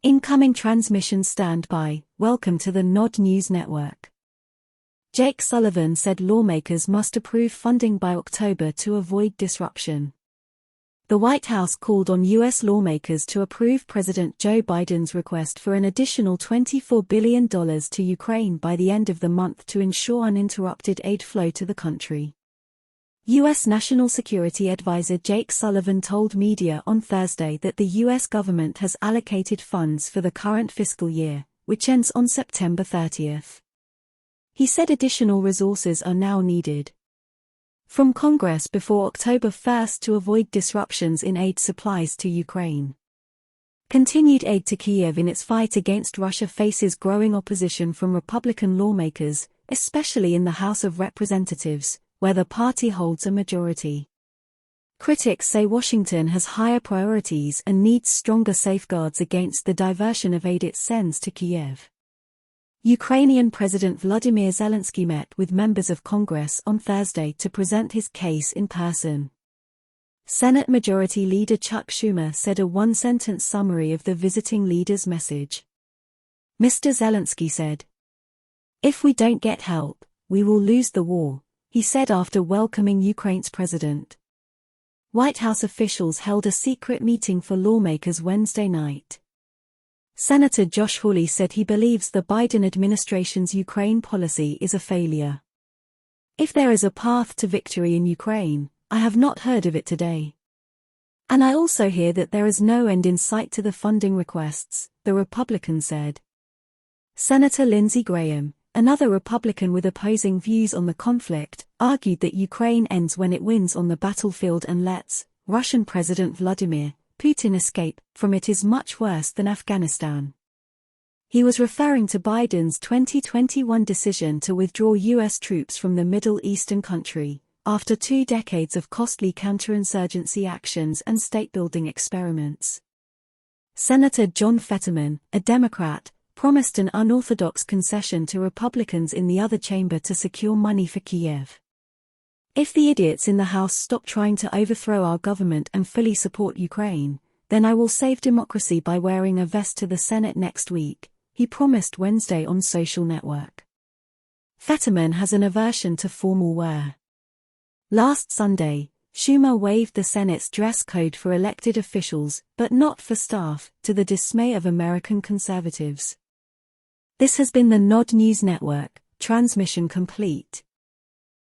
Incoming transmission standby. Welcome to the Nod News Network. Jake Sullivan said lawmakers must approve funding by October to avoid disruption. The White House called on U.S. lawmakers to approve President Joe Biden's request for an additional $24 billion to Ukraine by the end of the month to ensure uninterrupted aid flow to the country. U.S. National Security Advisor Jake Sullivan told media on Thursday that the U.S. government has allocated funds for the current fiscal year, which ends on September 30th. He said additional resources are now needed from Congress before October 1st to avoid disruptions in aid supplies to Ukraine. Continued aid to Kyiv in its fight against Russia faces growing opposition from Republican lawmakers, especially in the House of Representatives, where the party holds a majority. Critics say Washington has higher priorities and needs stronger safeguards against the diversion of aid it sends to Kyiv. Ukrainian President Volodymyr Zelensky met with members of Congress on Thursday to present his case in person. Senate Majority Leader Chuck Schumer said a one-sentence summary of the visiting leader's message. Mr. Zelensky said, "If we don't get help, we will lose the war," he said after welcoming Ukraine's president. White House officials held a secret meeting for lawmakers Wednesday night. Senator Josh Hawley said he believes the Biden administration's Ukraine policy is a failure. "If there is a path to victory in Ukraine, I have not heard of it today. And I also hear that there is no end in sight to the funding requests," the Republican said. Senator Lindsey Graham, another Republican with opposing views on the conflict, argued that Ukraine ends when it wins on the battlefield and lets Russian President Vladimir Putin escape from it is much worse than Afghanistan. He was referring to Biden's 2021 decision to withdraw U.S. troops from the Middle Eastern country, after 2 decades of costly counterinsurgency actions and state-building experiments. Senator John Fetterman, a Democrat, promised an unorthodox concession to Republicans in the other chamber to secure money for Kyiv. "If the idiots in the House stop trying to overthrow our government and fully support Ukraine, then I will save democracy by wearing a vest to the Senate next week," he promised Wednesday on social network. Fetterman has an aversion to formal wear. Last Sunday, Schumer waived the Senate's dress code for elected officials, but not for staff, to the dismay of American conservatives. This has been the Nod News Network, transmission complete.